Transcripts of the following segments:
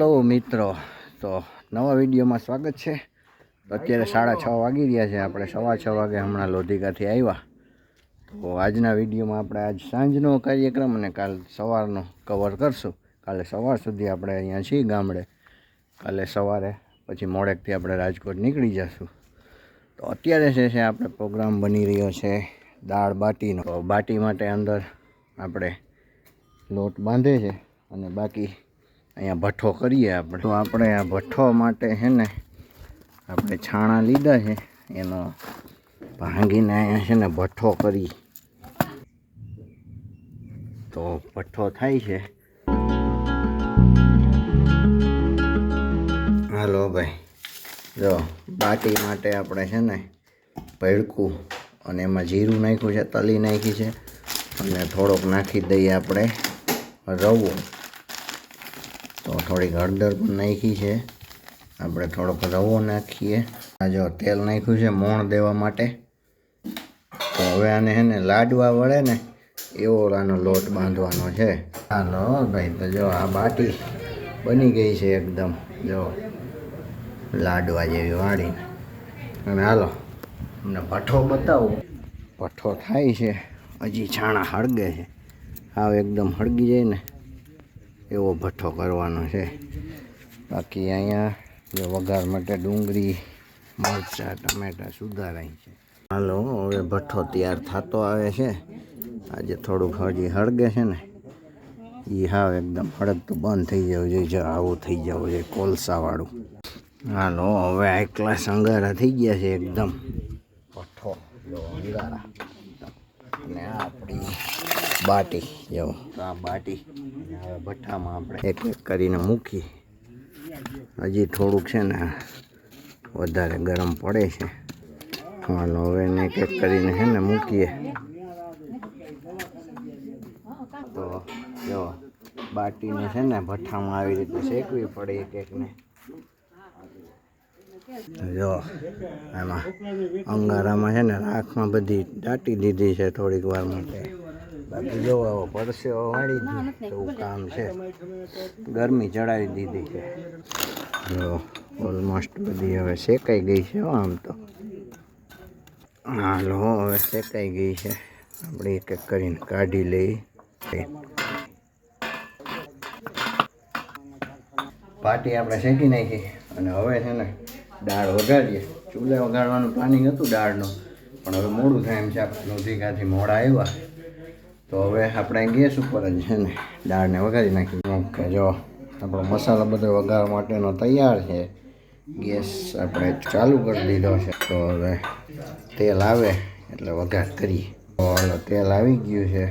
હાલો મિત્રો, તો નવા વિડીયોમાં સ્વાગત છે. અત્યારે 6:30 વાગી રહ્યા છે. આપણે 6:15 વાગે હમણાં લોધિકાથી આવ્યા. તો આજના વિડીયોમાં આપણે આજ સાંજનો કાર્યક્રમ અને કાલ સવારનો કવર કરશું. કાલે સવાર સુધી આપણે અહીંયા છીએ ગામડે. કાલે સવારે પછી મોડેકથી આપણે રાજકોટ નીકળી જઈશું. તો અત્યારે જે છે આપણે પ્રોગ્રામ બની રહ્યો છે દાળ બાટીનો. તો બાટી માટે અંદર આપણે લોટ બાંધે છે અને બાકી અહીંયા ભઠ્ઠો કરીએ આપણે. તો આપણે આ ભઠ્ઠો માટે છે ને આપણે છાણા લીધા છે, એનો ભાંગીને અહીંયા છે ને ભઠ્ઠો કરી. તો ભઠ્ઠો થાય છે. હાલો ભાઈ, જો બાટી માટે આપણે છે ને ભડકું અને એમાં જીરું નાખ્યું છે, તલી નાખી છે અને થોડોક નાખી દઈએ આપણે રવો. તો થોડીક હળદર પણ નાખી છે આપણે, થોડોક રવો નાખીએ. આ જો તેલ નાખ્યું છે મોણ દેવા માટે. તો હવે આને છે ને લાડવા વળે ને એવો આનો લોટ બાંધવાનો છે. હાલો ભાઈ, તો જો આ બાટી બની ગઈ છે એકદમ, જો લાડવા જેવી વાળીને. અને હાલો અમને ભઠ્ઠો બતાવો. ભઠ્ઠો થાય છે, હજી છાણા હળગે છે. આવ એકદમ હળગી જાય ને એવો ભઠ્ઠો કરવાનો છે. બાકી અહીંયા જો વઘાર માટે ડુંગળી, મરચાં, ટમેટાં સુધારાય છે. હાલો હવે ભઠ્ઠો તૈયાર થતો આવે છે. આજે થોડુંક હજી હળગે છે ને એ હાવ એકદમ હળગતું બંધ થઈ જવું જોઈએ. જો આવું થઈ જવું જોઈએ કોલસાવાળું. હાલો હવે આ ક્લાસ અંગારા થઈ ગયા છે એકદમ. ભઠ્ઠો જો અંગારા અને આ આપણી બાટી. જો આ બાટી હવે ભઠ્ઠામાં આપણે એક એક કરીને મૂકી. હજી થોડુંક છે ને વધારે ગરમ પડે છે. હાલો હવે એને એક એક કરીને છે ને મૂકીએ. તો જો બાટીને છે ને ભઠ્ઠામાં આવી રીતે શેકવી પડે એક એકને. જો એમાં અંગારામાં છે ને રાખમાં બધી દાટી દીધી છે થોડીક વાર માટે. બાકી જો આવો પરસેવો વાળી દીધી એવું કામ છે. ગરમી ચડાવી દીધી છે. જો ઓલમોસ્ટ બધી હવે શેકાઈ ગઈ છે આમ તો. હાલો હવે શેકાઈ ગઈ છે. આપણે એક એક કરીને કાઢી લઈ. પાટી આપણે શેકી નાખી અને હવે છે ને દાળ વઘારીએ. ચૂલે વઘારવાનું પ્લાનિંગ હતું દાળનું, પણ હવે મોડું થાય એમ છે. આપણે લોધિકાથી મોડા આવ્યા તો હવે આપણે ગેસ ઉપર જ છે ને દાળને વઘારી નાખી. ઓકે, જો આપણો મસાલો બધો વઘાર માટેનો તૈયાર છે. ગેસ આપણે ચાલુ કરી દીધો છે. તો હવે તેલ આવે એટલે વઘાર કરીએ. તો હાલો તેલ આવી ગયું છે.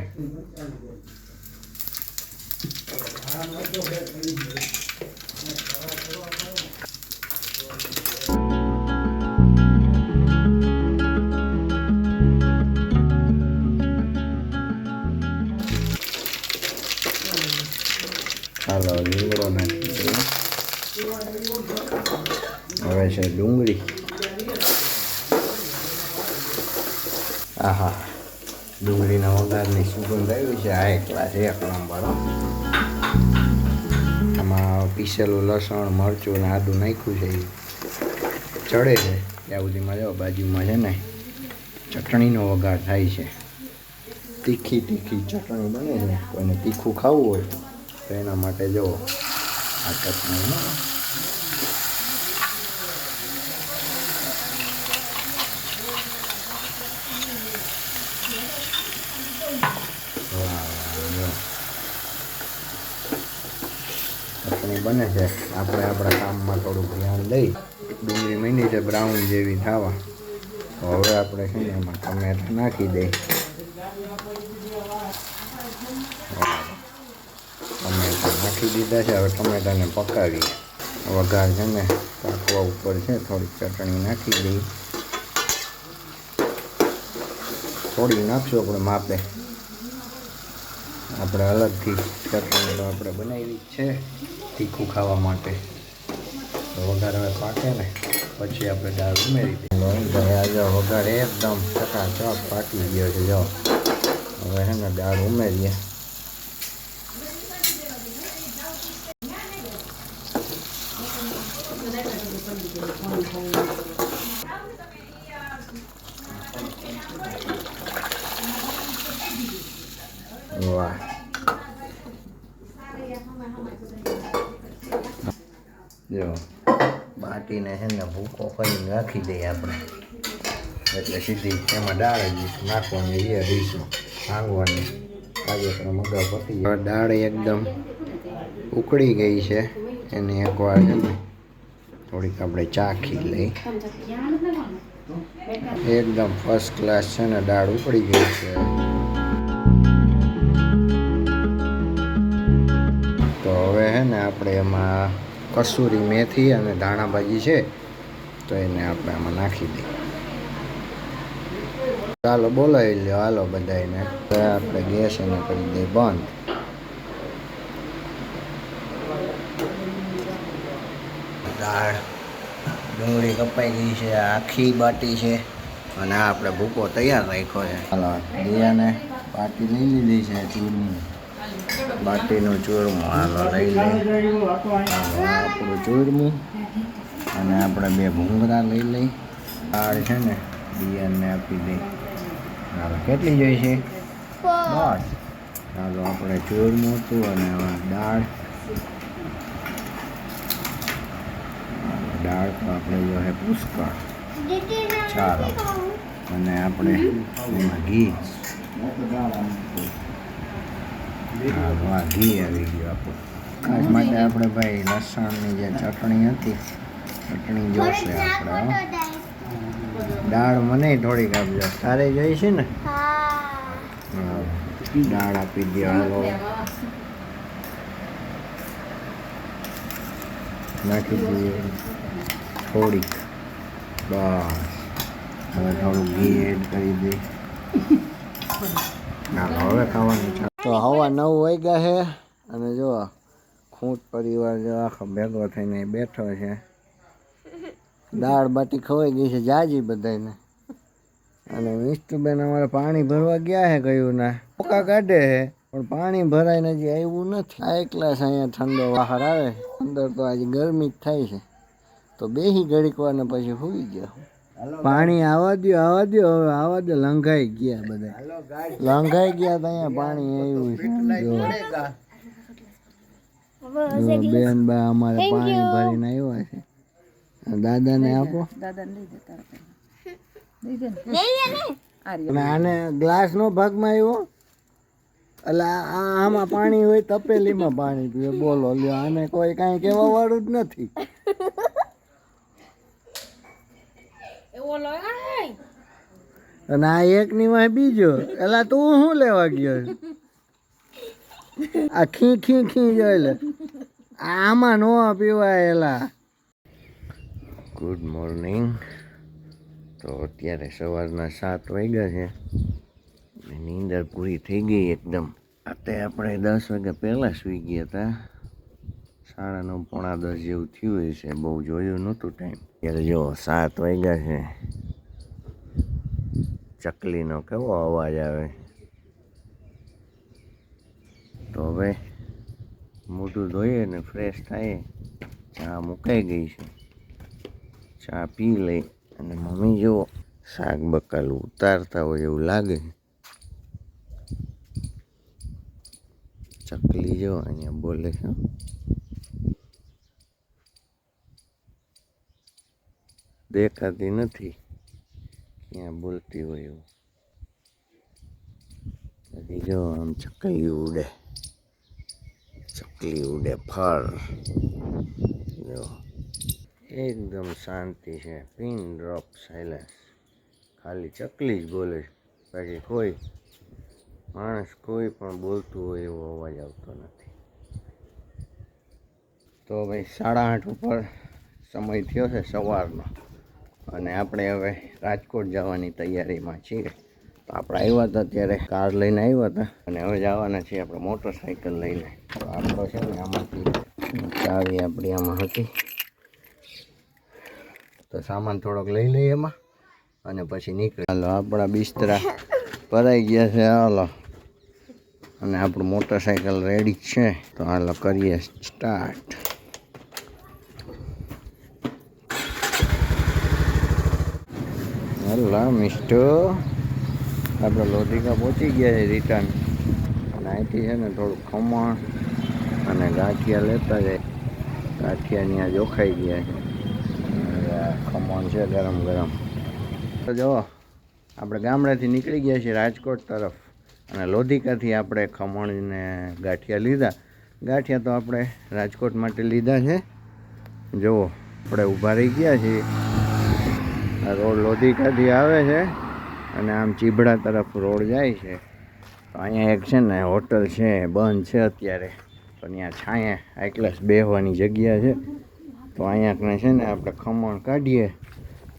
હાલો લીમડો નાખી દઈએ. હવે છે ડુંગળી. આહા, ડુંગળીના વઘારની સુગંધ આવી છે. આ ક્લાસ એક નંબર. આમાં પીસેલું લસણ, મરચું અને આદું નાખ્યું છે. એ ચડે છે ત્યાં સુધીમાં જો બાજુમાં છે ને ચટણીનો વઘાર થાય છે. તીખી તીખી ચટણી બને છે. કોઈને તીખું ખાવું હોય તો એના માટે જો આ ચટણી. ચટણી બને છે. આપણે આપણા કામમાં થોડુંક ધ્યાન દઈ. ડુંગળી મીંડી છે બ્રાઉન જેવી થવા. તો હવે આપણે છે ને એમાં ટમેટા નાખી દઈએ. ટમેટા નાખી દીધા છે. હવે ટમેટાને પકાવીએ. વઘાર છે ને પાકવા ઉપર છે. થોડીક ચટણી નાખી દઈએ. થોડી નાખશું આપણે માપે. આપણે અલગથી ચટણી તો આપણે બનાવી છે તીખું ખાવા માટે. તો વઘાર હવે પાકે ને પછી આપણે દાળ ઉમેરી દઈએ. આજે વઘાર એકદમ ચકાચક પાકી ગયો છે. જો હવે છે ને દાળ ઉમેરીએ. જો બાટીને છે ને ભૂકો કરીને રાખી દઈએ આપણે, એટલે સીધી એમાં દાળ જ નાખવાની એ રહીશું ભાંગવાની કાર્યક્રમ અગાઉ પતી. દાળ એકદમ ઉકળી ગઈ છે, એને એકવાર છે ને થોડીક આપણે ચાખી લઈ. એકદમ ફર્સ્ટ ક્લાસ છે ને દાળ ઉકળી ગઈ છે. તો હવે છે ને આપણે એમાં કસૂરી મેથી અને ધાણાભાજી છે તો એને આપણે આમાં નાખી દઈએ. ચાલો બોલાવી લ્યો, હાલો બધાને. આપણે ગેસ એને કરી દઈએ બંધ. દાળ ડુંગળી કપાઈ ગઈ છે, આખી બાટી છે અને આ આપણે ભૂકો તૈયાર રાખ્યો છે. હાલો દિયાને બાટી લઈ લીધી છે, ચૂરમું બાટીનું ચૂરમું. હાલો લઈ લઈ આપણું ચૂરમું અને આપણે 2 ભૂંગળા લઈ લઈ. દાળ છે ને દિયાને આપી દઈ. હાલો કેટલી જોઈશે? બસ. ચાલો આપણે ચૂરમું હતું અને દાળ દાળ તો આપણે જો હે પુષ્કળ. ચાલો અને આપણે એમાં ઘી. હા ઘી આવી ગયું આપણું. ખાસ માટે આપણે ભાઈ લસણની જે ચટણી હતી, ચટણી જોશે આપણે. દાળ મને થોડીક આપજો, તારે જોઈશે ને? દાળ આપી દો. હાલો નાખી દઈએ થોડીક, બસ. હવે થોડું ઘી એડ કરી દે. ચાલો હવે ખાવાનું છે. તો હવા 9 વાગ્યા છે અને જો ખૂંટ પરિવાર જો આખો ભેગો થઈને બેઠો છે. દાળ બાટી ખવાઈ ગઈ છે જાજી બધાને. અને મિસ્ટુબેન અમારે પાણી ભરવા ગયા છે, ગયું ના પોકા કાઢે છે પણ પાણી ભરાઈને હજી આવ્યું નથી. આ એકલાસ અહીંયા ઠંડો બહાર આવે, અંદર તો આજે ગરમી જ થાય છે. તો બેસી ઘડીક વાર ને પછી સુઈ ગયા. પાણી આવવા દો હવે આવવા દો. લંઘાઈ ગયા બધા, લંઘાઈ ગયા તો અહીંયા પાણી આવ્યું છે. બેન બા અમારે પાણી ભરીને આવ્યા છે. દાદાને આપો. આને ગ્લાસ નો ભાગમાં આવ્યો, એટલે આમાં પાણી હોય તપેલીમાં પાણી પીવે. બોલો લ્યો, આને કોઈ કાંઈ કહેવા વાળું જ નથી. અને આ એક ની વાય બીજો, એટલે તું શું લેવા ગયો? આ ખી જોઈ લે, આમાં નો પીવાય. એલા ગુડ મોર્નિંગ. તો અત્યારે સવારના 7 વાગ્યા છે. નીંદર પૂરી થઈ ગઈ એકદમ. તે આપણે 10 વાગ્યા પહેલાં સૂઈ ગયા હતા. 9:30 પોણા 10 જેવું થયું છે, બહુ જોયું નહોતું ટાઈમ. ત્યારે જો 7 વાગ્યા છે. ચકલીનો કેવો અવાજ આવે. તો હવે મોઢું ધોઈએ ને ફ્રેશ થાય. ચા મુકાઈ ગઈ છે, ચા પી લઈ. અને મમ્મી જો શાક બકાલું ઉતારતા હોય એવું લાગે. ચકલી જો અહીંયા બોલે છે, દેખાતી નથી ક્યાં બોલતી હોય એવું. હજી જો આમ ચકલી ઉડે, ચકલી ઉડે ફર. જો એકદમ શાંતિ છે, પિન ડ્રોપ સાયલેન્સ. ખાલી ચકલી જ બોલે, બાકી કોઈ માણસ કોઈ પણ બોલતું હોય એવો અવાજ આવતો નથી. તો ભાઈ 8:30 ઉપર સમય થયો છે સવારનો, અને આપણે હવે રાજકોટ જવાની તૈયારીમાં છીએ. તો આપણે આવ્યા હતા ત્યારે કાર લઈને આવ્યા હતા, અને હવે જવાના છીએ આપણે મોટરસાઇકલ લઈને. તો આપણો છે ને આમાંથી ચાવી આપણી આમાં હતી, તો સામાન થોડોક લઈ લઈએ એમાં અને પછી નીકળે. હાલો આપણા બિસ્તરા ભરાઈ ગયા છે. હાલો, અને આપણું મોટરસાઇકલ રેડી છે. તો હાલો કરીએ સ્ટાર્ટ. હલો મિસ્ટો, આપણે લોધિકા પહોંચી ગયા છે રિટર્ન. અને અહીંથી છે ને થોડું ખમણ અને ગાંઠિયા લેતા જાય. ગાંઠિયા ત્યાં જોખાઈ ગયા છે. હવે આ ખમણ છે ગરમ ગરમ. તો જો આપણે ગામડેથી નીકળી ગયા છીએ રાજકોટ તરફ, અને લોધિકાથી આપણે ખમણ ને ગાંઠિયા લીધા. ગાંઠિયા તો આપણે રાજકોટ માટે લીધા છે. જુઓ આપણે ઊભા રહી ગયા છીએ. આ રોડ લોધિકાથી આવે છે અને આમ ચીભડા તરફ રોડ જાય છે. તો અહીંયા એક છે ને હોટલ છે, બંધ છે અત્યારે, તો ત્યાં છાંયે હાઈ ક્લાસ બેસવાની જગ્યા છે. તો અહીંયા છે ને આપણે ખમણ કાઢીએ.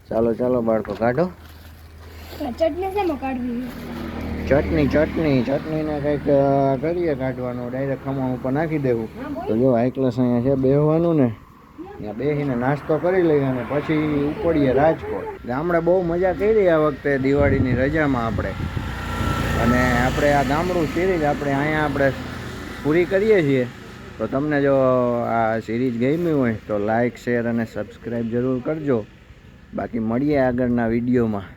ચાલો ચાલો બાળકો કાઢો. ચટણીને કંઈક કરીએ કાઢવાનું, ડાયરેક્ટ ખમણ ઉપર નાખી દેવું. તો જો હાઈ ક્લાસ અહીંયા છે બેસવાનું ને, ત્યાં બેસીને નાસ્તો કરી લઈએ અને પછી ઉપડીએ રાજકોટ. ગામડે બહુ મજા કરી આ વખતે દિવાળીની રજામાં આપણે, અને આપણે આ ગામડું સિરીઝ અહીંયા આપણે પૂરી કરીએ છીએ. તો તમને જો આ સિરીઝ ગમી હોય તો લાઈક, શેર અને સબસ્ક્રાઈબ જરૂર કરજો. બાકી મળીએ આગળના વિડીયોમાં.